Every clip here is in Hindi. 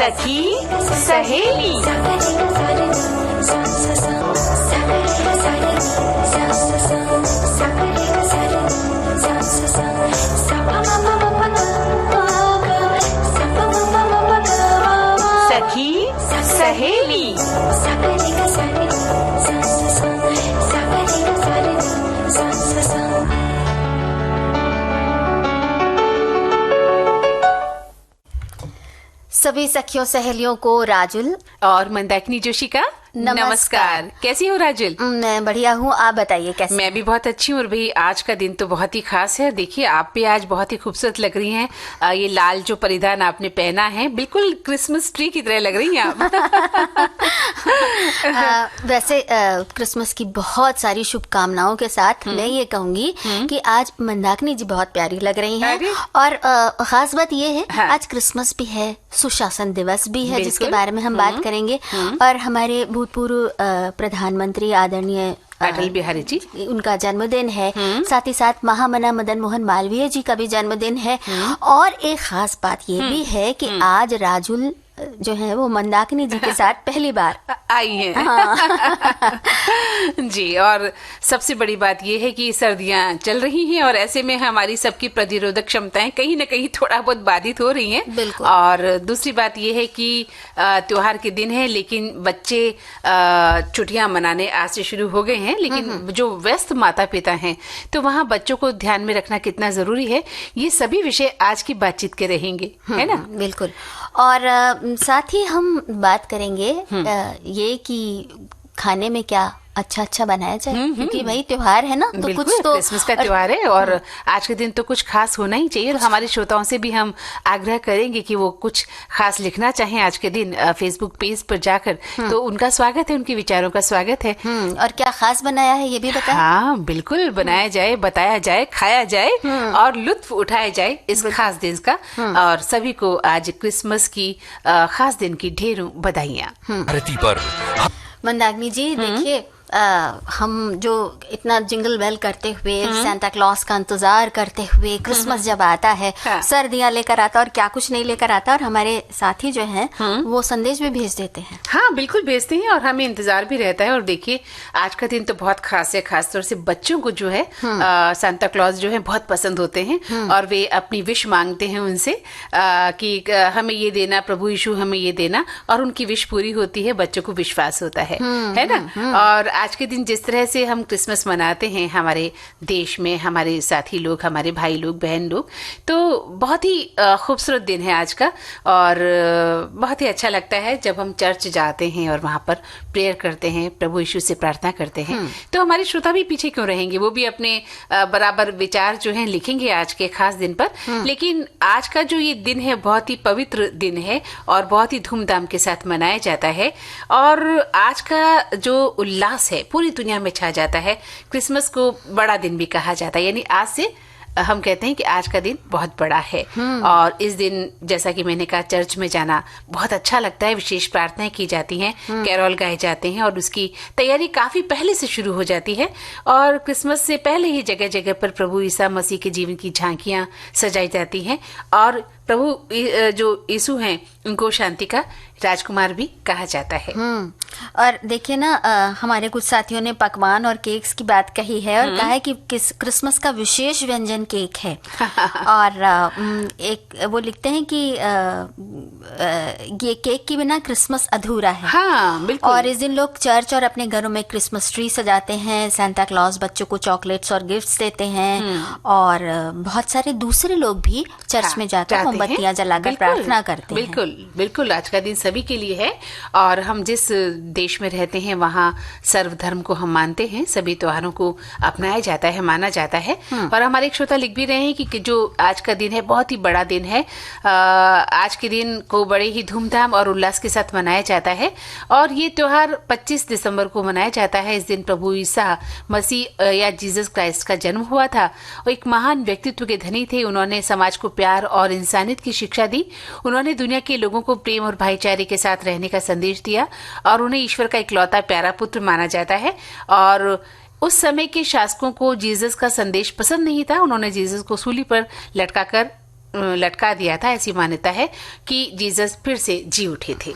सखी सहेली। सखी सहेली। सभी सखियों सहेलियों को राजुल और मंदाकिनी जोशी का नमस्कार। कैसी हो राजुल? मैं बढ़िया हूँ, आप बताइए कैसे? मैं भी बहुत अच्छी हूँ। और भाई आज का दिन तो बहुत ही खास है। देखिए आप भी आज बहुत ही खूबसूरत लग रही हैं। ये लाल जो परिधान आपने पहना है बिल्कुल क्रिसमस ट्री की तरह लग रही हैं आप। वैसे क्रिसमस की बहुत सारी शुभकामनाओं के साथ मैं ये कहूंगी कि आज मंदाकिनी जी बहुत प्यारी लग रही हैं। और खास बात ये है, हाँ। आज क्रिसमस भी है, सुशासन दिवस भी है, जिसके बारे में हम बात करेंगे। और हमारे भूतपूर्व प्रधानमंत्री आदरणीय अटल बिहारी जी, उनका जन्मदिन है। साथ ही साथ महामना मदन मोहन मालवीय जी का भी जन्मदिन है। और एक खास बात ये भी है कि आज राजुल जो है वो मंदाकिनी जी के साथ पहली बार आई हैं। हाँ। जी, और सबसे बड़ी बात ये है कि सर्दियां चल रही हैं और ऐसे में हमारी सबकी प्रतिरोधक क्षमताएं कहीं ना कहीं थोड़ा बहुत बाधित हो रही हैं। बिल्कुल। और दूसरी बात ये है कि त्योहार के दिन है, लेकिन बच्चे छुट्टियां मनाने आज से शुरू हो गए हैं। लेकिन जो व्यस्त माता पिता हैं तो वहाँ बच्चों को ध्यान में रखना कितना जरूरी है, ये सभी विषय आज की बातचीत के रहेंगे, है ना? बिल्कुल। और साथ ही हम बात करेंगे ये कि खाने में क्या अच्छा बनाया जाए, क्योंकि भाई त्योहार है ना, तो कुछ तो क्रिसमस का त्योहार है और आज के दिन तो कुछ खास होना ही चाहिए। और हमारे श्रोताओं से भी हम आग्रह करेंगे कि वो कुछ खास लिखना चाहें आज के दिन फेसबुक पेज पर जाकर, तो उनका स्वागत है, उनके विचारों का स्वागत है। और क्या खास बनाया है ये भी बताएं। हाँ बिल्कुल, बनाया जाए, बताया जाए, खाया जाए और लुत्फ उठाया जाए इस खास दिन का। और सभी को आज क्रिसमस की खास दिन की ढेरों बधाइयाँ। मंदाकिनी जी देखिए, हम जो इतना जिंगल बेल करते हुए, सांता क्लॉज का इंतजार करते हुए, क्रिसमस जब आता है, हाँ। सर्दियां लेकर आता और क्या कुछ नहीं लेकर आता, और हमारे साथी जो हैं वो संदेश भी भेज देते हैं। हाँ बिल्कुल भेजते हैं और हमें इंतजार भी रहता है। और देखिए आज का दिन तो बहुत खास है, खासतौर से बच्चों को जो है सांता क्लॉज जो है बहुत पसंद होते हैं और वे अपनी विश मांगते हैं उनसे कि हमें ये देना प्रभु यीशु, हमें ये देना, और उनकी विश पूरी होती है, बच्चों को विश्वास होता है ना। और आज के दिन जिस तरह से हम क्रिसमस मनाते हैं हमारे देश में, हमारे साथी लोग, हमारे भाई लोग, बहन लोग, तो बहुत ही खूबसूरत दिन है आज का। और बहुत ही अच्छा लगता है जब हम चर्च जाते हैं और वहां पर प्रेयर करते हैं, प्रभु यीशु से प्रार्थना करते हैं। तो हमारे श्रोता भी पीछे क्यों रहेंगे, वो भी अपने बराबर विचार जो हैं लिखेंगे आज के खास दिन पर। लेकिन आज का जो ये दिन है बहुत ही पवित्र दिन है और बहुत ही धूमधाम के साथ मनाया जाता है। और आज का जो उल्लास है पूरी दुनिया में छा जाता है। क्रिसमस को बड़ा दिन भी कहा जाता है, यानी आज से हम कहते हैं कि आज का दिन बहुत बड़ा है। और इस दिन जैसा कि मैंने कहा, चर्च में जाना बहुत अच्छा लगता है, विशेष प्रार्थनाएं की जाती हैं, कैरोल गाए जाते हैं और उसकी तैयारी काफी पहले से शुरू हो जाती है। और क्रिसमस से पहले ही जगह जगह पर प्रभु ईसा मसीह के जीवन की झांकियां सजाई जाती हैं और प्रभु जो यीशु हैं उनको शांति का राजकुमार भी कहा जाता है। और देखिए ना, हमारे कुछ साथियों ने पकवान और केक्स की बात कही है और कहा है कि क्रिसमस का विशेष व्यंजन केक है। और एक वो लिखते हैं कि ये केक के बिना क्रिसमस अधूरा है। हाँ बिल्कुल। और इस दिन लोग चर्च और अपने घरों में क्रिसमस ट्री सजाते हैं, सांता क्लॉज बच्चों को चॉकलेट्स और गिफ्ट्स देते हैं, और बहुत सारे दूसरे लोग भी चर्च में जाकर मोमबत्तियां जलाकर प्रार्थना करते हैं। बिल्कुल बिल्कुल, आज का दिन सभी के लिए है। और हम जिस देश में रहते हैं वहाँ सर्वधर्म को हम मानते हैं, सभी त्योहारों को अपनाया जाता है, माना जाता है। और हमारे एक श्रोता लिख भी रहे हैं कि जो आज का दिन है बहुत ही बड़ा दिन है। आज के दिन को बड़े ही धूमधाम और उल्लास के साथ मनाया जाता है। और ये त्योहार 25 दिसंबर को मनाया जाता है। इस दिन प्रभु ईसा मसीह या जीसस क्राइस्ट का जन्म हुआ था। वो एक महान व्यक्तित्व के धनी थे। उन्होंने समाज को प्यार और इंसानियत की शिक्षा दी। उन्होंने दुनिया के लोगों को प्रेम और भाईचारे के साथ रहने का संदेश दिया और उन्हें ईश्वर का इकलौता प्यारा पुत्र माना जाता है। और उस समय के शासकों को जीसस का संदेश पसंद नहीं था। उन्होंने जीसस को सूली पर लटकाकर लटका दिया था। ऐसी मान्यता है कि जीसस फिर से जी उठे थे।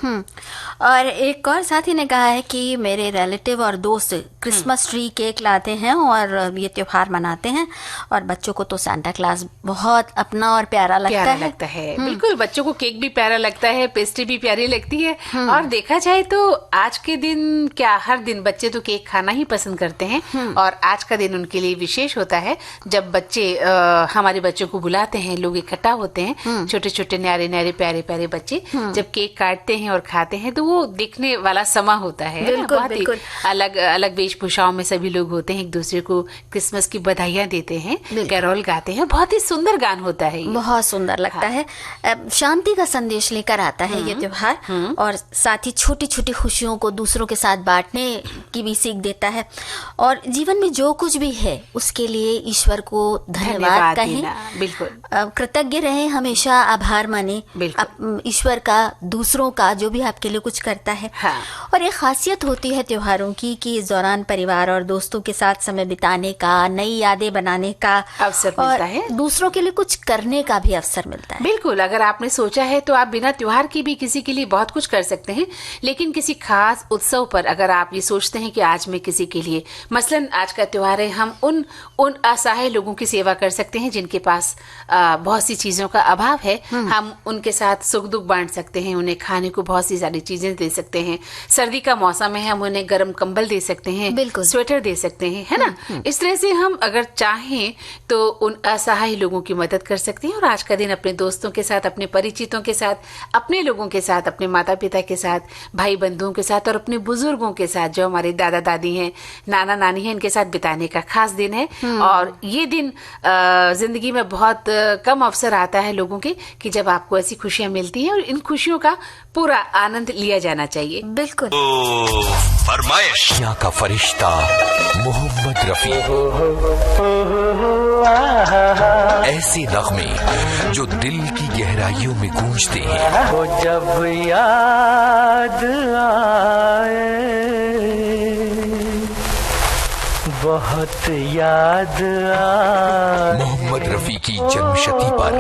और एक और साथी ने कहा है कि मेरे रिलेटिव और दोस्त क्रिसमस ट्री केक लाते हैं और ये त्योहार मनाते हैं, और बच्चों को तो सांता क्लॉज बहुत अपना और प्यारा लगता है। बिल्कुल, बच्चों को केक भी प्यारा लगता है, पेस्ट्री भी प्यारी लगती है। और देखा जाए तो आज के दिन क्या, हर दिन बच्चे तो केक खाना ही पसंद करते हैं, और आज का दिन उनके लिए विशेष होता है जब बच्चे हमारे बच्चों को बुलाते हैं, लोग इकट्ठा होते हैं, छोटे छोटे न्यारे न्यारे प्यारे प्यारे बच्चे जब केक काटते हैं और खाते हैं तो वो देखने वाला समा होता है। बिल्कुल, बहुत बिल्कुल। ही अलग अलग वेशभूषाओं में सभी लोग होते हैं, एक दूसरे को क्रिसमस की बधाइयां देते हैं, कैरोल गाते हैं, बहुत ही सुंदर गान होता है, बहुत सुंदर लगता है। शांति का संदेश लेकर आता है ये त्योहार, और साथ ही छोटी छोटी खुशियों को दूसरों के साथ बांटने की भी सीख देता है, और जीवन में जो कुछ भी है उसके लिए ईश्वर को धन्यवाद कहें। बिल्कुल, कृतज्ञ रहे, हमेशा आभार माने ईश्वर का, दूसरों का, जो भी आपके लिए कुछ करता है। हाँ। और एक खासियत होती है त्योहारों की कि इस दौरान परिवार और दोस्तों के साथ समय बिताने का, नई यादें बनाने का अवसर मिलता है, दूसरों के लिए कुछ करने का भी अवसर मिलता है। बिल्कुल, अगर आपने सोचा है तो आप बिना त्योहार के भी किसी के लिए बहुत कुछ कर सकते हैं, लेकिन किसी खास उत्सव पर अगर आप ये सोचते हैं कि आज मैं किसी के लिए, मसलन आज का त्योहार है, हम उन असहाय लोगों की सेवा कर सकते हैं जिनके पास बहुत सी चीजों का अभाव है। हम उनके साथ सुख दुख बांट सकते हैं, उन्हें खाने को बहुत सी सारी चीजें दे सकते हैं, सर्दी का मौसम है हम उन्हें गर्म कंबल दे सकते हैं, स्वेटर दे सकते हैं, है ना। इस तरह से हम अगर चाहें तो उन असहाय लोगों की मदद कर सकते हैं, और आज का दिन अपने दोस्तों के साथ, अपने परिचितों के साथ, अपने लोगों के साथ, अपने माता पिता के साथ, भाई बंधुओं के साथ और अपने बुजुर्गों के साथ, जो हमारे दादा दादी हैं, नाना नानी हैं, इनके साथ बिताने का खास दिन है। और ये दिन जिंदगी में बहुत कम अवसर आता है लोगों के कि जब आपको ऐसी खुशियां मिलती हैं, और इन खुशियों का पूरा आनंद लिया जाना चाहिए। बिल्कुल। फरमाइश का फरिश्ता मोहम्मद रफी, ऐसे नगमे जो दिल की गहराइयों में गूंजते हैं, वो जब याद आए, बहुत याद आए। मोहम्मद रफी की जन्मशती पर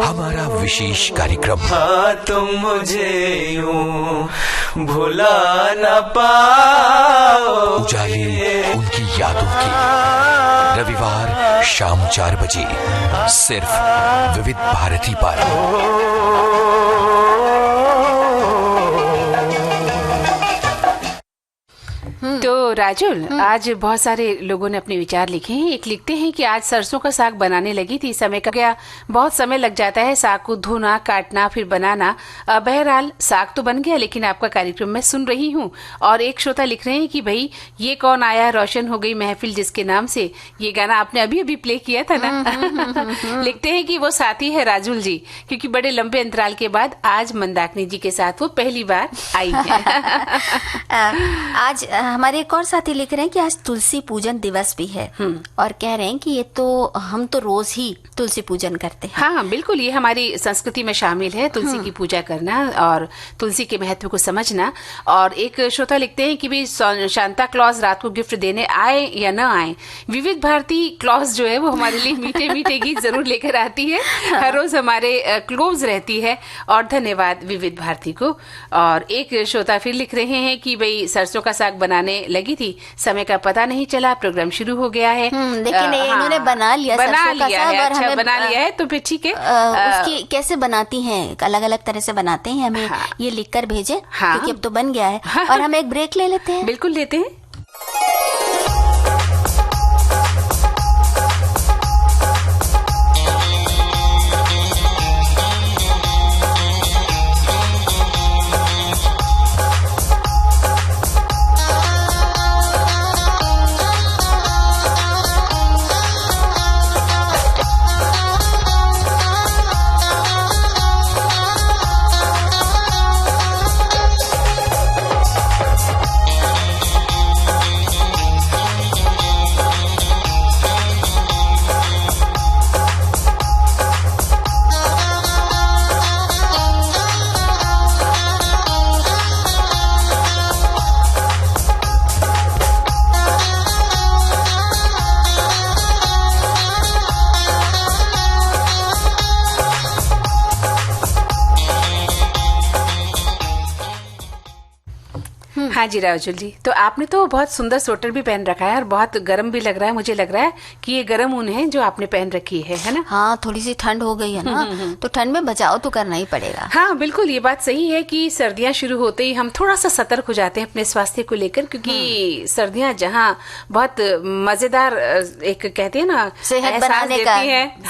हमारा विशेष कार्यक्रम। हाँ, तुम मुझे यूं भुला न पाओ। उजाले उनकी यादों के, रविवार शाम 4 बजे सिर्फ विविध भारती पर। तो राजुल, आज बहुत सारे लोगों ने अपने विचार लिखे हैं। एक लिखते हैं कि आज सरसों का साग बनाने लगी थी, समय का गया, बहुत समय लग जाता है साग को धोना, काटना, फिर बनाना। बहरहाल साग तो बन गया, लेकिन आपका कार्यक्रम मैं सुन रही हूँ। और एक श्रोता लिख रहे हैं कि भाई ये कौन आया, रोशन हो गई महफिल जिसके नाम से, ये गाना आपने अभी अभी प्ले किया था ना। लिखते हैं कि वो साथी है राजुल जी, क्योंकि बड़े लंबे अंतराल के बाद आज मंदाकिनी जी के साथ वो पहली बार आई है। आज हमारे एक और साथी लिख रहे हैं कि आज तुलसी पूजन दिवस भी है, और कह रहे हैं कि ये तो हम तो रोज ही तुलसी पूजन करते हैं। हाँ, बिल्कुल, ये हमारी संस्कृति में शामिल है, तुलसी की पूजा करना और तुलसी के महत्व को समझना। और एक श्रोता लिखते हैं कि भी सांता क्लॉज रात को गिफ्ट देने आए या न आए, विविध भारती क्लॉज जो है वो हमारे लिए मीठे मीठे गीत जरूर लेकर आती है, हर रोज हमारे क्लोज रहती है। और धन्यवाद विविध भारती को। और एक श्रोता फिर लिख रहे हैं कि भाई सरसों का साग बनाने लगी थी, समय का पता नहीं चला, प्रोग्राम शुरू हो गया है। लेकिन इन्होंने बना लिया है, और अच्छा बना लिया है, तो फिर ठीक है। उसकी कैसे बनाती हैं, अलग अलग तरह से बनाते हैं, हमें ये लिखकर भेजे, क्योंकि अब तो बन गया है। और हम एक ब्रेक ले लेते हैं। बिल्कुल लेते हैं। हाँ जी राजुल जी, तो आपने तो बहुत सुंदर स्वेटर भी पहन रखा है और बहुत गर्म भी लग रहा है। मुझे लग रहा है कि ये गर्म ऊन है जो आपने पहन रखी है ना? हाँ, थोड़ी सी ठंड हो गई है ना, तो ठंड में बचाव तो करना ही पड़ेगा। हाँ बिल्कुल, ये बात सही है कि सर्दियां शुरू होते ही हम थोड़ा सा सतर्क हो जाते हैं अपने स्वास्थ्य को लेकर, क्योंकि सर्दियां जहाँ बहुत मजेदार एक कहते हैं ना सेहत बनाने का,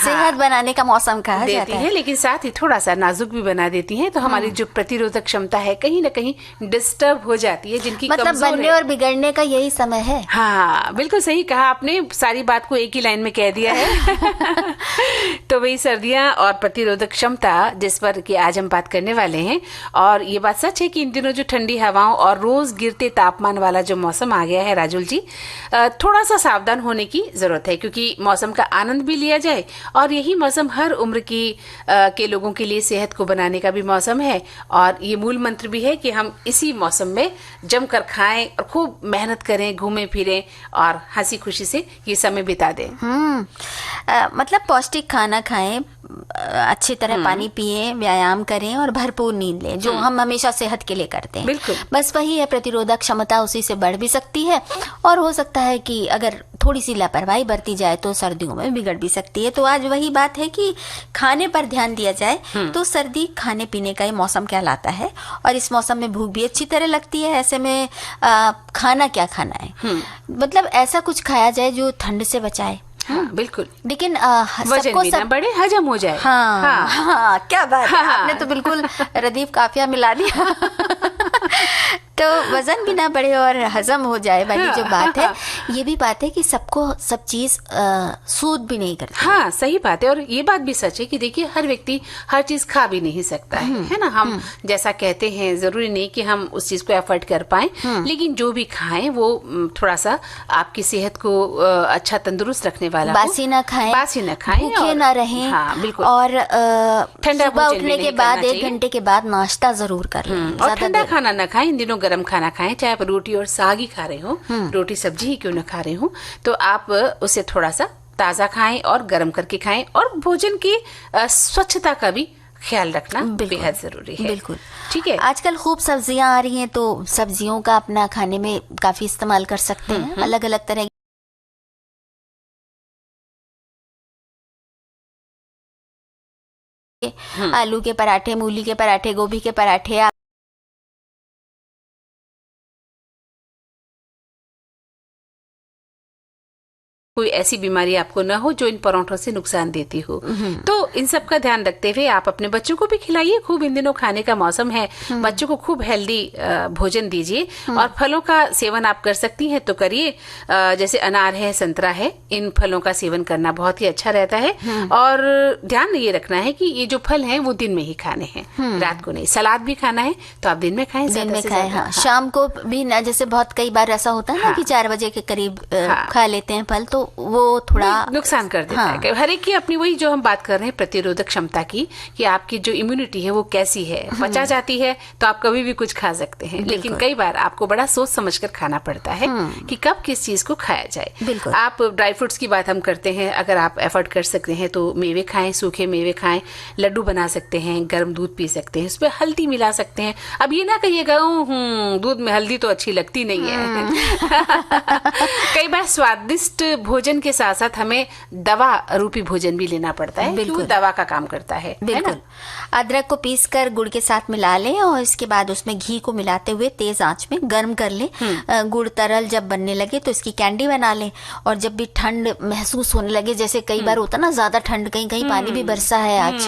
सेहत बनाने का मौसम कहा जाता है, लेकिन साथ ही थोड़ा सा नाजुक भी बना देती है। तो हमारी जो प्रतिरोधक क्षमता है कहीं ना कहीं डिस्टर्ब हो जाती है, जिनकी मतलब बनने और बिगड़ने का यही समय है। हाँ बिल्कुल सही कहा आपने, सारी बात को एक ही लाइन में कह दिया है। तो वही सर्दियां और प्रतिरोधक क्षमता जिस पर कि आज हम बात करने वाले हैं। और ये बात सच है कि इन दिनों जो ठंडी हवाओं और रोज गिरते तापमान वाला जो मौसम आ गया है राजुल जी, थोड़ा सा सावधान होने की जरूरत है, क्योंकि मौसम का आनंद भी लिया जाए और यही मौसम हर उम्र की के लोगों के लिए सेहत को बनाने का भी मौसम है। और ये मूल मंत्र भी है कि हम इसी मौसम में जमकर खाएं और खूब मेहनत करें, घूमें फिरें और हंसी खुशी से ये समय बिता दें। मतलब पौष्टिक खाना खाएं, अच्छी तरह पानी पिएं, व्यायाम करें और भरपूर नींद लें, जो हम हमेशा सेहत के लिए करते हैं। बिल्कुल, बस वही है, प्रतिरोधक क्षमता उसी से बढ़ भी सकती है और हो सकता है कि अगर थोड़ी सी लापरवाही बरती जाए तो सर्दियों में बिगड़ भी सकती है। तो आज वही बात है कि खाने पर ध्यान दिया जाए। तो सर्दी खाने पीने का ही मौसम कहलाता है और इस मौसम में भूख भी अच्छी तरह लगती है। ऐसे में खाना क्या खाना है, मतलब ऐसा कुछ खाया जाए जो ठंड से बचाए। हाँ बिल्कुल, लेकिन सबको सब बड़े हजम हो जाए। हाँ, क्या बात है, आपने तो बिल्कुल रदीफ काफिया मिला दिया। तो वजन भी ना बढ़े और हजम हो जाए वाली जो बात है, ये भी बात है कि सबको सब चीज सूट भी नहीं करती। हाँ सही बात है, और ये बात भी सच है कि देखिए हर व्यक्ति हर चीज खा भी नहीं सकता है ना। हम जैसा कहते हैं जरूरी नहीं कि हम उस चीज को एफर्ट कर पाए, लेकिन जो भी खाएं वो थोड़ा सा आपकी सेहत को अच्छा तंदुरुस्त रखने वाला, बासी ना खाएं, भूखे ना रहें। हाँ बिल्कुल, और ठंडा सुबह उठने के बाद 1 घंटे के बाद नाश्ता जरूर कर लें, और ठंडा खाना ना खाएं। इन दिनों गर्म खाना खाएं, चाहे आप रोटी और साग ही खा रहे हो, रोटी सब्जी ही क्यों ना खा रहे हो, तो आप उसे थोड़ा सा ताजा खाएं और गर्म करके खाएं। और भोजन की स्वच्छता का भी ख्याल रखना बेहद जरूरी है। बिल्कुल ठीक है। आजकल खूब सब्जियां आ रही हैं, तो सब्जियों का अपना खाने में काफी इस्तेमाल कर सकते हैं। अलग अलग तरह आलू के पराठे, मूली के पराठे, गोभी के पराठे। कोई ऐसी बीमारी आपको ना हो जो इन पराठों से नुकसान देती हो। तो इन सब का ध्यान रखते हुए आप अपने बच्चों को भी खिलाइए खूब। इन दिनों खाने का मौसम है, बच्चों को खूब हेल्दी भोजन दीजिए। और फलों का सेवन आप कर सकती हैं तो करिए, जैसे अनार है, संतरा है, इन फलों का सेवन करना बहुत ही अच्छा रहता है। और ध्यान ये रखना है कि ये जो फल हैं वो दिन में ही खाने हैं, रात को नहीं। सलाद भी खाना है तो आप दिन में खाएं, दिन में खाएं। हाँ, शाम को भी ना, जैसे बहुत कई बार ऐसा होता है ना कि 4 बजे के करीब खा लेते हैं फल, तो वो थोड़ा नुकसान कर देता है। हर एक की अपनी, वही जो हम बात कर रहे हैं प्रतिरोधक क्षमता की, कि आपकी जो इम्यूनिटी है वो कैसी है। पचा जाती है तो आप कभी भी कुछ खा सकते हैं, लेकिन कई बार आपको बड़ा सोच समझकर खाना पड़ता है कि कब किस चीज को खाया जाए। आप ड्राई फ्रूट्स की बात हम करते हैं, अगर आप एफर्ट कर सकते हैं तो मेवे खाएं, सूखे मेवे खाएं, लड्डू बना सकते हैं, गर्म दूध पी सकते हैं, उसमें हल्दी मिला सकते हैं। अब ये ना कहिएगा दूध में हल्दी तो अच्छी लगती नहीं है। कई बार स्वादिष्ट भोजन के साथ साथ हमें दवा रूपी भोजन भी लेना पड़ता है, बिल्कुल दवा का काम करता है। बिल्कुल। अदरक को पीसकर गुड़ के साथ मिला लें और इसके बाद उसमें घी को मिलाते हुए तेज आंच में गर्म कर लें। गुड़ तरल जब बनने लगे तो इसकी कैंडी बना लें। और जब भी ठंड महसूस होने लगे, जैसे कई बार होता ना ज्यादा ठंड, कहीं कहीं पानी भी बरसा है आज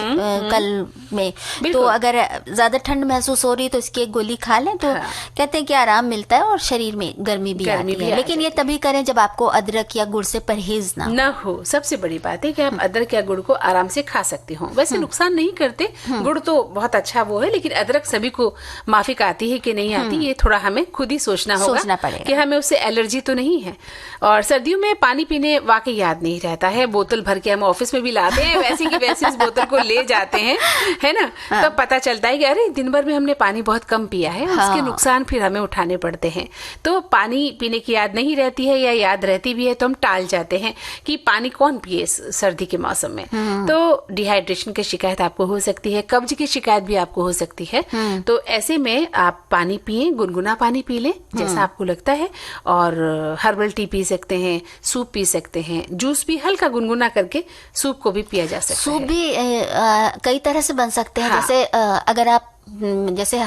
कल में, तो अगर ज्यादा ठंड महसूस हो रही तो इसकी एक गोली खा लें तो कहते हैं कि आराम मिलता है और शरीर में गर्मी भी आती है। लेकिन ये तभी करें जब आपको अदरक या गुड़ से परहेज ना हो। सबसे बड़ी बात है कि आप अदरक या गुड़ को आराम से खा सकते हो। वैसे नुकसान नहीं करते, गुड़ तो बहुत अच्छा वो है, लेकिन अदरक सभी को माफिक आती है कि नहीं आती, ये थोड़ा हमें खुद ही सोचना होगा कि हमें उससे एलर्जी तो नहीं है। और सर्दियों में पानी पीने वाकई याद नहीं रहता है। बोतल भर के हम ऑफिस में भी लाते हैं, वैसी की वैसी उस बोतल को ले जाते हैं, है ना। तब पता चलता है कि अरे दिन भर में हमने पानी बहुत कम पिया है, उसके नुकसान फिर हमें उठाने पड़ते हैं। तो पानी पीने की याद नहीं रहती है, या याद रहती भी है तो हम टाल चाहते हैं कि पानी कौन पिए सर्दी के मौसम में, तो डिहाइड्रेशन की शिकायत आपको हो सकती है, कब्ज की शिकायत भी आपको हो सकती है। तो ऐसे में आप पानी पिए, गुनगुना पानी पी लें जैसा आपको लगता है, और हर्बल टी पी सकते हैं, सूप पी सकते हैं, जूस भी हल्का गुनगुना करके सूप को भी पिया जा सकता है। सूप भी कई तरह से बन सकते हैं। जैसे अगर आप जैसे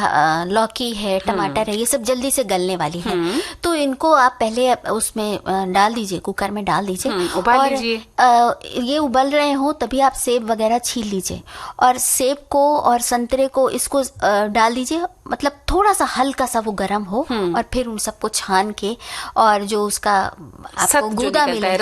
लौकी है, टमाटर है, ये सब जल्दी से गलने वाली है, तो इनको आप पहले उसमें डाल दीजिए, कुकर में डाल दीजिए, उबाल लीजिए। ये उबल रहे हो तभी आप सेब वगैरह छील लीजिए, और सेब को और संतरे को इसको डाल दीजिए, मतलब थोड़ा सा हल्का सा वो गर्म हो, और फिर उन सबको छान के, और जो उसका आपको गूदा मिले,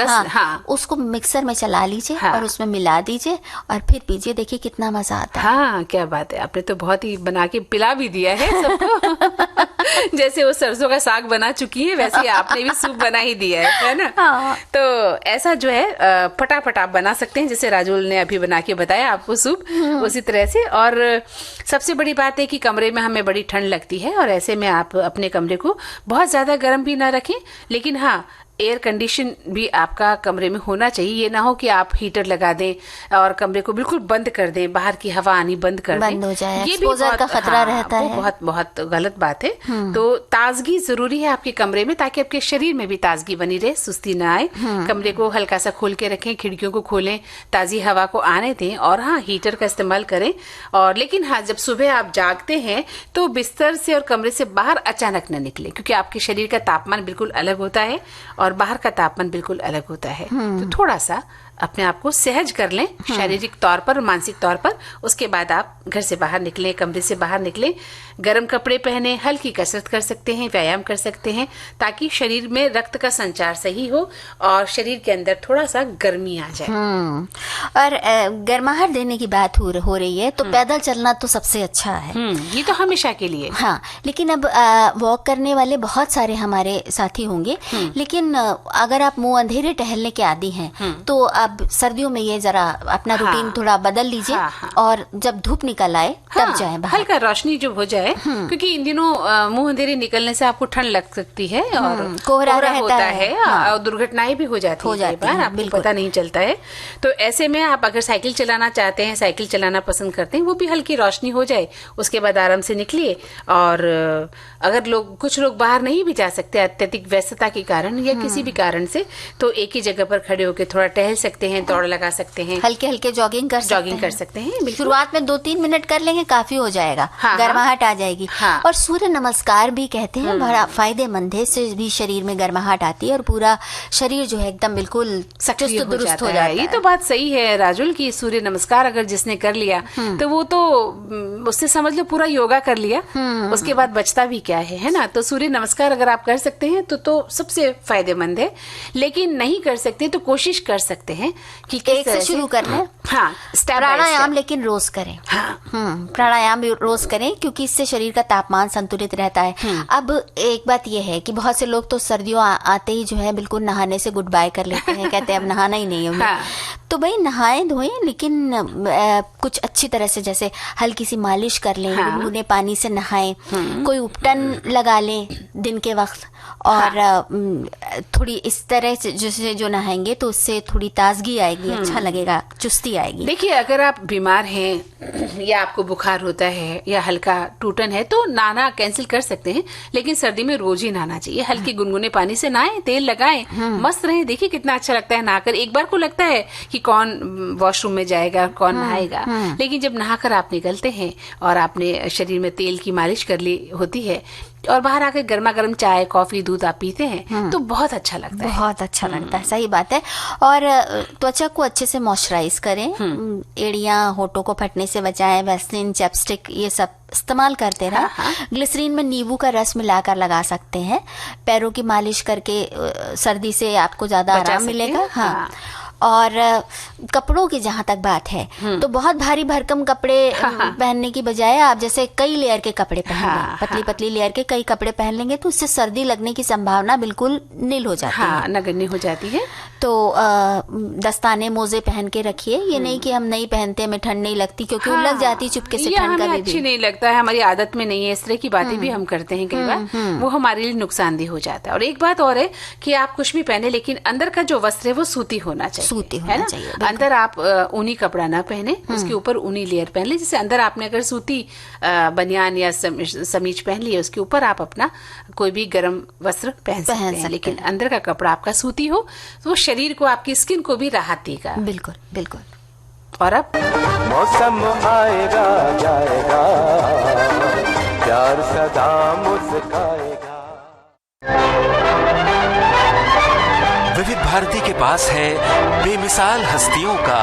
उसको मिक्सर में चला लीजिए, और उसमें मिला दीजिए, और फिर पीजिए, देखिए कितना मजा आता है। हाँ, क्या बात है, आपने तो बहुत ही बना के पिला भी दिया है सबको। जैसे वो सरसों का साग बना चुकी है, वैसे आपने भी सूप बना ही दिया है ना। हाँ। तो ऐसा जो है फटाफट आप बना सकते हैं, जैसे राजुल ने अभी बना के बताया आपको सूप, उसी तरह से। और सबसे बड़ी बात है कि कमरे में हमें बड़ी ठंड लगती है, और ऐसे में आप अपने कमरे को बहुत ज्यादा गर्म भी ना रखें, लेकिन हाँ, एयर कंडीशन भी आपका कमरे में होना चाहिए। ये ना हो कि आप हीटर लगा दें और कमरे को बिल्कुल बंद कर दें, बाहर की हवा आनी बंद कर दें, बंद हो जाए, ये भी एक्सपोजर का खतरा रहता है। बहुत बहुत गलत बात है। तो ताजगी जरूरी है आपके कमरे में, ताकि आपके शरीर में भी ताजगी बनी रहे, सुस्ती ना आए। कमरे को हल्का सा खोल के रखें, खिड़कियों को खोलें, ताजी हवा को आने दें, और हाँ, हीटर का इस्तेमाल करें। और लेकिन हाँ, जब सुबह आप जागते हैं तो बिस्तर से और कमरे से बाहर अचानक न निकले, क्योंकि आपके शरीर का तापमान बिल्कुल अलग होता है और बाहर का तापमान बिल्कुल अलग होता है। तो थोड़ा सा अपने आप को सहज कर लें, शारीरिक तौर पर, मानसिक तौर पर। उसके बाद आप घर से बाहर निकलें, कमरे से बाहर निकलें, गर्म कपड़े पहने, हल्की कसरत कर सकते हैं, व्यायाम कर सकते हैं, ताकि शरीर में रक्त का संचार सही हो और शरीर के अंदर थोड़ा सा गर्मी आ जाए। और गर्माहट देने की बात हो रही है, तो पैदल चलना तो सबसे अच्छा है। ये तो हमेशा के लिए। हाँ, लेकिन अब वॉक करने वाले बहुत सारे हमारे साथी होंगे, लेकिन अगर आप मुंह अंधेरे टहलने के आदी हैं, तो अब सर्दियों में ये जरा अपना रूटीन थोड़ा बदल लीजिए, और जब धूप निकल आए तब जाएं बाहर, हल्का रोशनी जो हो जाए, क्योंकि इन दिनों मुंह अंधेरे निकलने से आपको ठंड लग सकती है, और कोहरा होता है, और दुर्घटनाएं भी हो जाती है, आपको पता नहीं चलता है। तो ऐसे में आप अगर साइकिल चलाना चाहते हैं, साइकिल चलाना पसंद करते हैं, वो भी हल्की रोशनी हो जाए, उसके बाद आराम से निकलिए। और अगर कुछ लोग बाहर नहीं भी जा सकते अत्यधिक व्यस्तता के कारण या किसी भी कारण से, तो एक ही जगह पर खड़े होकर थोड़ा टहल सकते हैं, दौड़ लगा सकते हैं, हल्के हल्के जॉगिंग कर सकते हैं। शुरुआत में 2-3 मिनट कर लेंगे, काफी हो जाएगा, गर्माहट आ जाएगी। और सूर्य नमस्कार भी कहते हैं, बड़ा फायदेमंद है, इससे भी शरीर में गर्माहट आती है, और पूरा शरीर जो है एकदम बिल्कुल चुस्त दुरुस्त हो जाता है। ये तो बात सही है राजुल, की सूर्य नमस्कार अगर जिसने कर लिया तो वो तो उससे समझ लो पूरा योगा कर लिया, उसके बाद बचता भी क्या है ना। तो सूर्य नमस्कार अगर आप कर सकते हैं तो सबसे फायदेमंद है, लेकिन नहीं कर सकते तो कोशिश कर सकते हैं कि एक से शुरू कर लें। हाँ, प्राणायाम लेकिन रोज करें। प्राणायाम भी रोज करें, क्योंकि इससे शरीर का तापमान संतुलित रहता है। अब एक बात यह है कि बहुत से लोग तो सर्दियों आते ही जो है बिल्कुल नहाने से गुड बाय कर लेते हैं, कहते हैं अब नहाना ही नहीं है। तो भाई नहाएं धोएं, लेकिन कुछ अच्छी तरह से, जैसे हल्की सी मालिश कर लें, गुनगुने पानी से नहाएं, कोई उपटन लगा लें दिन के वक्त, और थोड़ी इस तरह से जैसे जो नहाएंगे तो उससे थोड़ी ताजगी आएगी, अच्छा लगेगा, चुस्ती आएगी। देखिए, अगर आप बीमार हैं या आपको बुखार होता है या हल्का टूटन है तो नहाना कैंसिल कर सकते हैं, लेकिन सर्दी में रोज ही नहाना चाहिए। हल्के गुनगुने पानी से नहाएं, तेल लगाएं, मस्त रहें। देखिए कितना अच्छा लगता है नहाकर। एक बार को लगता है कि कौन वॉशरूम में जाएगा, कौन नहाएगा, लेकिन जब नहाकर आप निकलते हैं और आपने शरीर में तेल की मालिश कर ली होती है और बाहर आकर गर्मा गर्म चाय, कॉफी, दूध आप पीते हैं तो बहुत अच्छा लगता है। बहुत अच्छा लगता है, सही बात है। और त्वचा को अच्छे से मॉइस्चराइज करें, एड़ियां, होठों को फटने से बचाएं, वैसलीन, चैपस्टिक ये सब इस्तेमाल करते रहें। ग्लिसरीन में नींबू का रस मिलाकर लगा सकते हैं। पैरों की मालिश करके सर्दी से आपको ज्यादा आराम मिलेगा। हाँ। और कपड़ों की जहाँ तक बात है तो बहुत भारी भरकम कपड़े पहनने की बजाय आप जैसे कई लेयर के कपड़े पहन लें, पतली पतली लेयर के कई कपड़े पहन लेंगे तो उससे सर्दी लगने की संभावना बिल्कुल नील हो जाती है, नगण्य हो जाती है। तो दस्ताने मोजे पहन के रखिए। ये नहीं कि हम नहीं पहनते, हमें ठंड नहीं लगती, क्योंकि वो लग जाती चुपके से ठंड का अच्छी नहीं लगता है, हमारी आदत में नहीं है, इस तरह की बातें भी हम करते हैं कई बार, वो हमारे लिए नुकसानदेह हो जाता है। और एक बात और है कि आप कुछ भी पहने लेकिन अंदर का जो वस्त्र है वो सूती होना चाहिए, सूती होना चाहिए। अंदर आप ऊनी कपड़ा ना पहने, उसके ऊपर ऊनी लेयर पहन ले। जैसे अंदर आपने अगर सूती बनियान या समीज पहन लिया, उसके ऊपर आप अपना कोई भी गर्म वस्त्र पहन सकते हैं, लेकिन अंदर का कपड़ा आपका सूती हो तो वो शरीर को, आपकी स्किन को भी राहत देगा। बिल्कुल बिल्कुल। और अब मौसम आएगा जाएगा, प्यार सदा मुस्काएगा। विविध भारती के पास है बेमिसाल हस्तियों का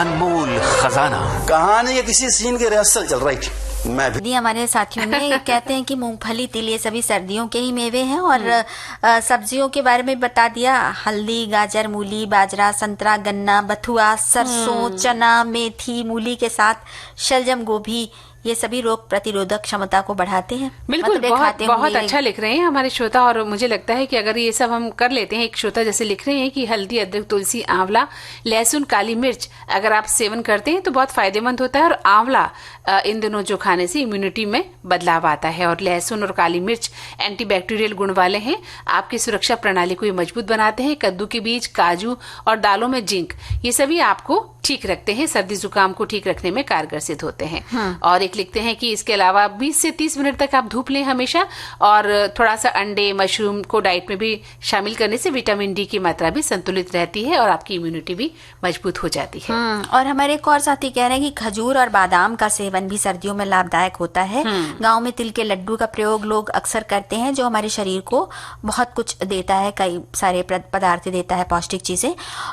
अनमोल खजाना। कहानी के किसी सीन की रिहर्सल चल रही थी, मैं भी हमारे साथियों ने कहते हैं कि मूंगफली, तिल ये सभी सर्दियों के ही मेवे हैं। और सब्जियों के बारे में बता दिया, हल्दी, गाजर, मूली, बाजरा, संतरा, गन्ना, बथुआ, सरसों, चना, मेथी, मूली के साथ शलजम, गोभी, ये सभी रोग प्रतिरोधक क्षमता को बढ़ाते हैं। बिल्कुल, बहुत अच्छा लिख रहे हैं हमारे श्रोता। और मुझे लगता है कि अगर ये सब हम कर लेते हैं, एक श्रोता जैसे लिख रहे हैं कि हल्दी, अदरक, तुलसी, आंवला, लहसुन, काली मिर्च अगर आप सेवन करते हैं तो बहुत फायदेमंद होता है। और आंवला इन दोनों जो खाने से इम्यूनिटी में बदलाव आता है, और लहसुन और काली मिर्च एंटीबैक्टीरियल गुण वाले हैं, आपकी सुरक्षा प्रणाली को ये मजबूत बनाते हैं। कद्दू के बीज, काजू और दालों में जिंक, ये सभी आपको ठीक रखते हैं, सर्दी जुकाम को ठीक रखने में कारगर सिद्ध होते हैं। और एक लिखते हैं कि इसके अलावा 20 से 30 मिनट तक आप धूप लें हमेशा, और थोड़ा सा अंडे, मशरूम को डाइट में भी शामिल करने से विटामिन डी की मात्रा भी संतुलित रहती है और आपकी इम्यूनिटी भी मजबूत हो जाती है। और हमारे एक और साथी कह रहे हैं कि खजूर और बादाम का सेवन भी सर्दियों में लाभदायक होता है। गाँव में तिल के लड्डू का प्रयोग लोग अक्सर करते हैं, जो हमारे शरीर को बहुत कुछ देता है, कई सारे पदार्थ देता है, पौष्टिक चीजें।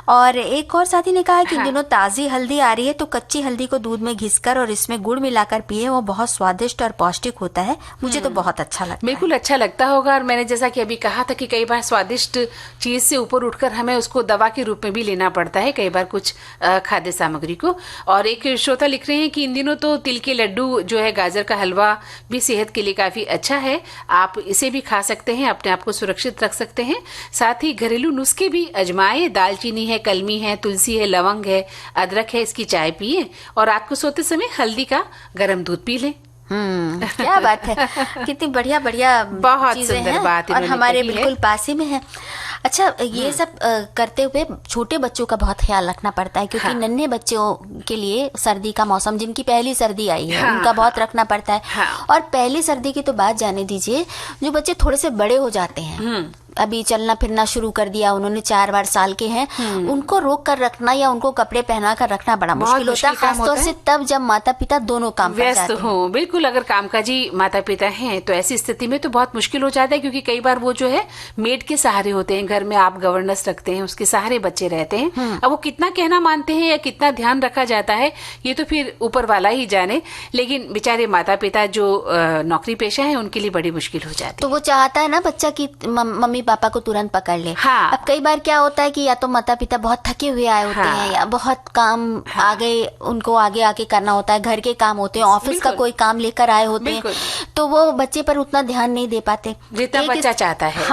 और एक और साथी ने कहा है कि इन दिनों ताजी हल्दी आ रही है, तो कच्ची हल्दी को दूध में घिसकर और इसमें गुड़ मिलाकर पिए, वो बहुत स्वादिष्ट और पौष्टिक होता है। मुझे तो बहुत अच्छा लगता है। बिल्कुल अच्छा लगता होगा। और मैंने जैसा कि अभी कहा था कि कई बार स्वादिष्ट चीज से ऊपर उठकर हमें उसको दवा के रूप में भी लेना पड़ता है कई बार कुछ खाद्य सामग्री को। और एक श्रोता लिख रहे हैं कि इन दिनों तो तिल के लड्डू जो है, गाजर का हलवा भी सेहत के लिए काफी अच्छा है, आप इसे भी खा सकते हैं, अपने आप को सुरक्षित रख सकते हैं। साथ ही घरेलू नुस्खे भी आजमाएं, दालचीनी है, कलमी है, तुलसी है, लवंग है, अदरक है, इसकी चाय पिए, और रात को सोते समय हल्दी का गर्म दूध पी लें। क्या बात है, कितनी बढ़िया बढ़िया बहुत सुंदर बात, और हमारे बिल्कुल पास ही में है। अच्छा, ये सब करते हुए छोटे बच्चों का बहुत ख्याल रखना पड़ता है, क्योंकि नन्हे बच्चों के लिए सर्दी का मौसम, जिनकी पहली सर्दी आई है, उनका बहुत रखना पड़ता है। और पहली सर्दी की तो बात जाने दीजिए, जो बच्चे थोड़े से बड़े हो जाते हैं, अभी चलना फिरना शुरू कर दिया उन्होंने, 4 साल के हैं, उनको रोक कर रखना या उनको कपड़े पहना कर रखना बड़ा मुश्किल होता है, खासतौर से तब जब माता पिता दोनों काम व्यस्त हो। बिल्कुल, अगर कामकाजी माता पिता हैं तो ऐसी स्थिति में तो बहुत मुश्किल हो जाता है, क्योंकि कई बार वो जो है मेड के सहारे होते हैं, घर में आप गवर्नेंस रखते हैं, उसके सहारे बच्चे रहते हैं। अब वो कितना कहना मानते हैं या कितना ध्यान रखा जाता है, ये तो फिर ऊपर वाला ही जाने, लेकिन बेचारे माता पिता जो नौकरी पेशा है, उनके लिए बड़ी मुश्किल हो जाती है। तो वो चाहता है ना बच्चा की मम्मी पापा को तुरंत पकड़ ले। अब कई बार क्या होता है कि या तो माता पिता बहुत थके हुए आए होते हैं, या बहुत काम आगे उनको आगे आके करना होता है, घर के काम होते हैं, ऑफिस का कोई काम लेकर आए होते हैं, तो वो बच्चे पर उतना ध्यान नहीं दे पाते जितना बच्चा चाहता है।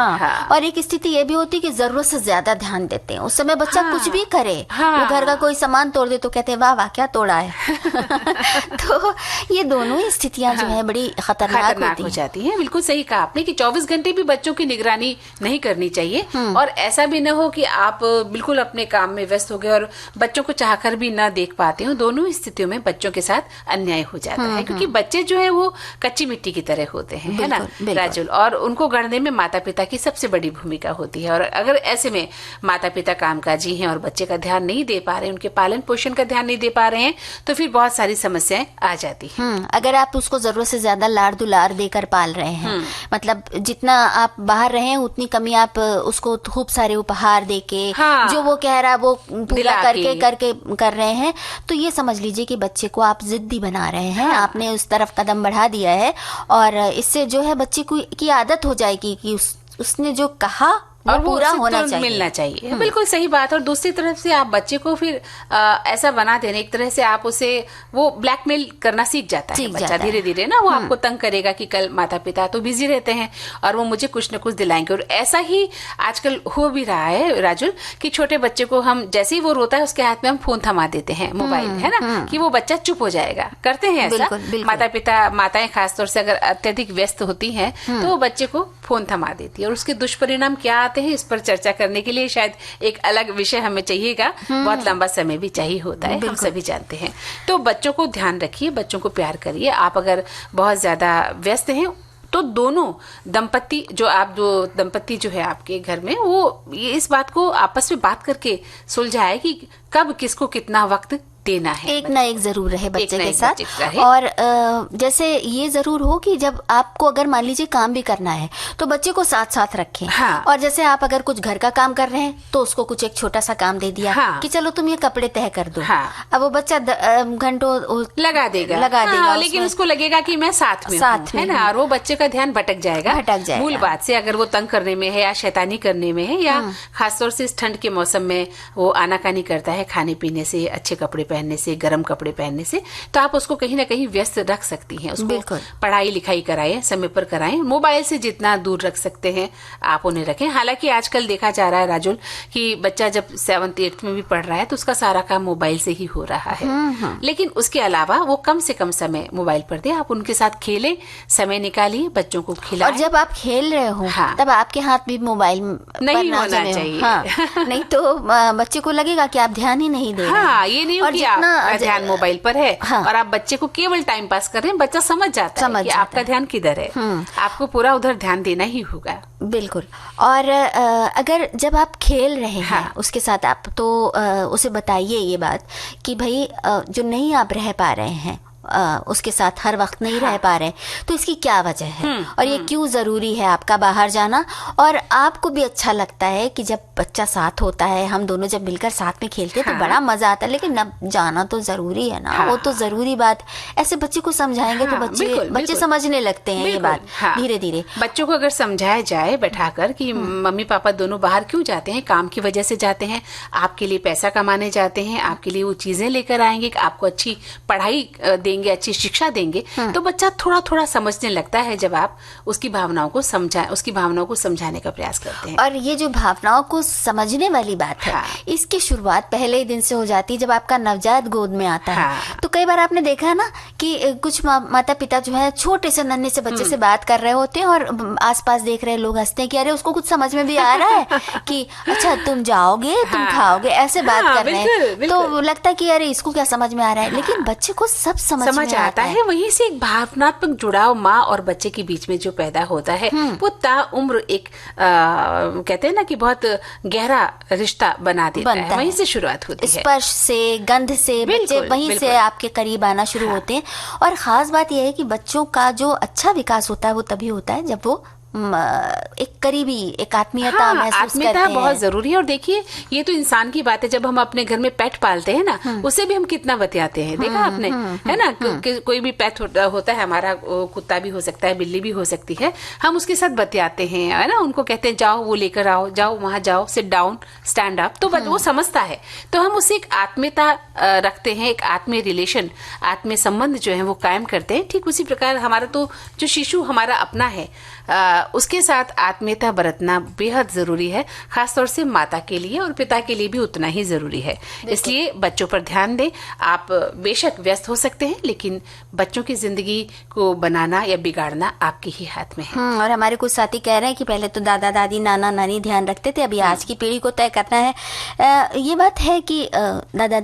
और एक स्थिति ये भी होती है कि जरूरत से ज्यादा ध्यान देते हैं, उस समय बच्चा कुछ भी करे, वो घर का कोई सामान तोड़ दे तो कहते हैं वाह वाह क्या तोड़ा है। तो ये दोनों ही स्थितियां जो है बड़ी खतरनाक हो जाती हैं। बिल्कुल सही कहा आपने कि 24 घंटे भी बच्चों की निगरानी नहीं करनी चाहिए, और ऐसा भी न हो कि आप बिल्कुल अपने काम में व्यस्त हो गए और बच्चों को चाहकर भी ना देख पाते हो। दोनों स्थितियों में बच्चों के साथ अन्याय हो जाता है, क्योंकि बच्चे जो है वो कच्ची मिट्टी की तरह होते हैं, है ना राजुल, और उनको गढ़ने में माता पिता की सबसे बड़ी भूमिका होती है। और अगर ऐसे में माता पिता कामकाजी हैं और बच्चे का ध्यान नहीं दे पा रहे हैं, उनके पालन पोषण का ध्यान नहीं दे पा रहे हैं, तो फिर बहुत सारी समस्याएं आ जाती हैं। अगर आप उसको जरूरत से ज्यादा लाड़ दुलार देकर पाल रहे हैं, मतलब जितना आप बाहर रहे हैं उतनी कमी आप उसको खूब सारे उपहार देके, जो वो कह रहा है वो पूरा करके कर रहे हैं, तो ये समझ लीजिए कि बच्चे को आप जिद्दी बना रहे हैं। आपने उस तरफ कदम बढ़ा दिया है, और इससे जो है बच्चे की आदत हो जाएगी कि उसने जो कहा और वो पूरा उसे होना तुरंत चाहिए। मिलना चाहिए। बिल्कुल सही बात। और दूसरी तरफ से आप बच्चे को फिर ऐसा बना देने, एक तरह से आप उसे वो ब्लैकमेल करना सीख जाता है बच्चा धीरे धीरे ना। वो आपको तंग करेगा कि कल माता पिता तो बिजी रहते हैं और वो मुझे कुछ न कुछ दिलाएंगे। और ऐसा ही आजकल हो भी रहा है राजुल कि छोटे बच्चे को हम जैसे ही वो रोता है उसके हाथ में हम फोन थमा देते हैं, मोबाइल, है ना, कि वो बच्चा चुप हो जाएगा। करते हैं ऐसा। बिल्कुल, बिल्कुल। माता पिता, माताएं खासतौर से अगर अत्यधिक व्यस्त होती हैं तो वो बच्चे को फोन थमा देती है। और उसके दुष्परिणाम क्या आते हैं इस पर चर्चा करने के लिए शायद एक अलग विषय हमें चाहिएगा, बहुत लंबा समय भी चाहिए होता है, हम सभी जानते हैं। तो बच्चों को ध्यान रखिए, बच्चों को प्यार करिए। आप अगर बहुत ज्यादा व्यस्त हैं तो दोनों दंपत्ति जो है आपके घर में, वो इस बात को आपस में बात करके सुलझाए कि कब किसको कितना वक्त देना है। एक ना एक जरूर रहे बच्चे के एक साथ। बच्चे का रहे। और जैसे ये जरूर हो कि जब आपको अगर मान लीजिए काम भी करना है तो बच्चे को साथ साथ रखें। हाँ। और जैसे आप अगर कुछ घर का काम कर रहे हैं तो उसको कुछ एक छोटा सा काम दे दिया, हाँ। कि चलो तुम ये कपड़े तह कर दो। हाँ। अब वो बच्चा घंटों लगा देगा। हाँ, लेकिन उसको लगेगा कि मैं साथ में है ना, और वो बच्चे का ध्यान भटक जाएगा मूल बात से। अगर वो तंग करने में है या शैतानी करने में है या खासतौर से इस ठंड के मौसम में वो आनाकानी करता है खाने पीने से, अच्छे कपड़े पहनने से, गर्म कपड़े पहनने से, तो आप उसको कहीं ना कहीं व्यस्त रख सकती हैं। उसको पढ़ाई लिखाई कराएं, समय पर कराएं। मोबाइल से जितना दूर रख सकते हैं आप उन्हें रखें। हालांकि आजकल देखा जा रहा है राजुल कि बच्चा जब 7th 8th में भी पढ़ रहा है तो उसका सारा काम मोबाइल से ही हो रहा है। लेकिन उसके अलावा वो कम से कम समय मोबाइल पर दे, आप उनके साथ खेलें, समय निकालिए, बच्चों को खिलाएं। और जब आप खेल रहे हो तब आपके हाथ में मोबाइल नहीं होना चाहिए। नहीं तो बच्चे को लगेगा कि आप ध्यान ही नहीं दे रहे। हाँ, ये नहीं हो कि आपका ध्यान मोबाइल पर है और आप बच्चे को केवल टाइम पास कर रहे हैं। बच्चा समझ जाता है कि आपका ध्यान किधर है। आपको पूरा उधर ध्यान देना ही होगा। बिल्कुल। और अगर जब आप खेल रहे हैं उसके साथ आप तो उसे बताइए ये बात कि भाई जो नहीं आप रह पा रहे हैं उसके साथ हर वक्त नहीं रह पा रहे, तो इसकी क्या वजह है और ये क्यों ज़रूरी है आपका बाहर जाना। और आपको भी अच्छा लगता है कि जब बच्चा साथ होता है, हम दोनों जब मिलकर साथ में खेलते हैं तो बड़ा मजा आता है। लेकिन अब जाना तो ज़रूरी है ना, वो तो ज़रूरी बात। ऐसे बच्चे को समझाएंगे तो बच्चे समझने लगते हैं ये बात धीरे धीरे। बच्चों को अगर समझाया जाए बैठाकर कि मम्मी पापा दोनों बाहर क्यों जाते हैं, काम की वजह से जाते हैं, आपके लिए पैसा कमाने जाते हैं, आपके लिए वो चीजें लेकर आएंगे, आपको अच्छी पढ़ाई देंगे, अच्छी शिक्षा देंगे, तो बच्चा थोड़ा थोड़ा समझने लगता है जब आप उसकी भावनाओं को समझाने का प्रयास करते हैं। और ये जो भावनाओं को समझने वाली बात है, इसकी शुरुआत पहले ही दिन से हो जाती है जब आपका नवजात गोद में आता है। तो कई बार आपने देखा है ना कि कुछ माता पिता जो है छोटे से नन्हे से बच्चे से बात कर रहे होते हैं और आसपास देख रहे लोग हंसते हैं कि अरे उसको कुछ समझ में भी आ रहा है कि अच्छा तुम जाओगे, तुम खाओगे, ऐसे बात कर रहे हैं। तो लगता है कि अरे इसको क्या समझ में आ रहा है, लेकिन बच्चे को सब समझ आता है। वहीं से एक भावनात्मक जुड़ाव माँ और बच्चे के बीच में जो पैदा होता है वो ताउम्र एक कहते हैं ना कि बहुत गहरा रिश्ता बना देता है। वहीं से शुरुआत होती है, स्पर्श से, गंध से, बच्चे वहीं से आपके करीब आना शुरू होते हैं। और खास बात यह है कि बच्चों का जो अच्छा विकास होता है वो तभी होता है जब वो एक करीबी, एक आत्मीयता महसूस करते हैं। बहुत जरूरी है। और देखिए ये तो इंसान की बात है, जब हम अपने घर में पेट पालते हैं ना, उससे भी हम कितना बतियाते हैं, देखा आपने, है ना। कोई भी पेट होता है हमारा, कुत्ता भी हो सकता है, बिल्ली भी हो सकती है, हम उसके साथ बतियाते हैं, है ना। उनको कहते हैं जाओ वो लेकर आओ, जाओ वहां जाओ, सिट डाउन, स्टैंड अप, तो वो समझता है। तो हम उससे एक आत्मीयता रखते हैं, एक आत्मीय रिलेशन, आत्मीय संबंध जो है वो कायम करते हैं। ठीक उसी प्रकार हमारा तो जो शिशु हमारा अपना है, उसके साथ आत्मीयता बरतना बेहद जरूरी है, खासतौर से माता के लिए, और पिता के लिए भी उतना ही जरूरी है। इसलिए बच्चों पर ध्यान दें। आप बेशक व्यस्त हो सकते हैं, लेकिन बच्चों की जिंदगी को बनाना या बिगाड़ना आपके ही हाथ में है। और हमारे कुछ साथी कह रहे हैं कि पहले तो दादा दादी, नाना नानी ध्यान रखते थे, अभी आज की पीढ़ी को तय करना है। ये बात है कि दादा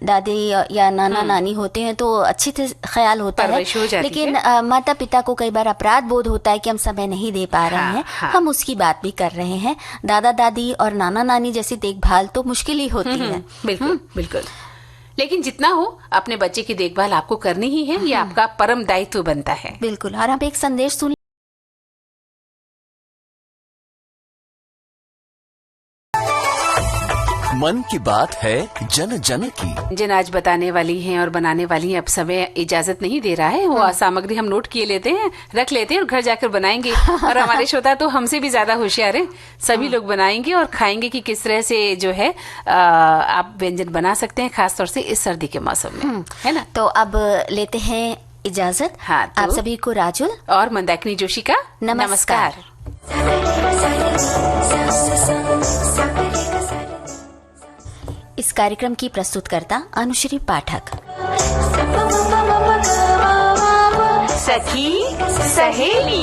दादी या नाना नानी होते हैं तो अच्छी ख्याल होता है, लेकिन माता पिता को कई बार अपराध बोध होता है कि हम समय नहीं दे पा रहे हैं। हम उसकी बात भी कर रहे हैं। दादा दादी और नाना नानी जैसी देखभाल तो मुश्किल ही होती है। बिल्कुल बिल्कुल। लेकिन जितना हो अपने बच्चे की देखभाल आपको करनी ही है, ये आपका परम दायित्व बनता है। बिल्कुल। और हम एक संदेश सुन मन की बात है जन जन की। जिन आज बताने वाली हैं और बनाने वाली हैं, अब समय इजाजत नहीं दे रहा है। वो सामग्री हम नोट किए लेते हैं, रख लेते हैं और घर जाकर बनाएंगे। और हमारे श्रोता तो हमसे भी ज्यादा होशियार हैं, सभी लोग बनाएंगे और खाएंगे कि किस तरह से जो है आप व्यंजन बना सकते हैं, खासतौर से इस सर्दी के मौसम में, है ना। तो अब लेते हैं इजाजत। हाँ, तो आप सभी को राजुल और मंदाकिनी जोशी का नमस्कार। इस कार्यक्रम की प्रस्तुतकर्ता अनुश्री पाठक। सखी सहेली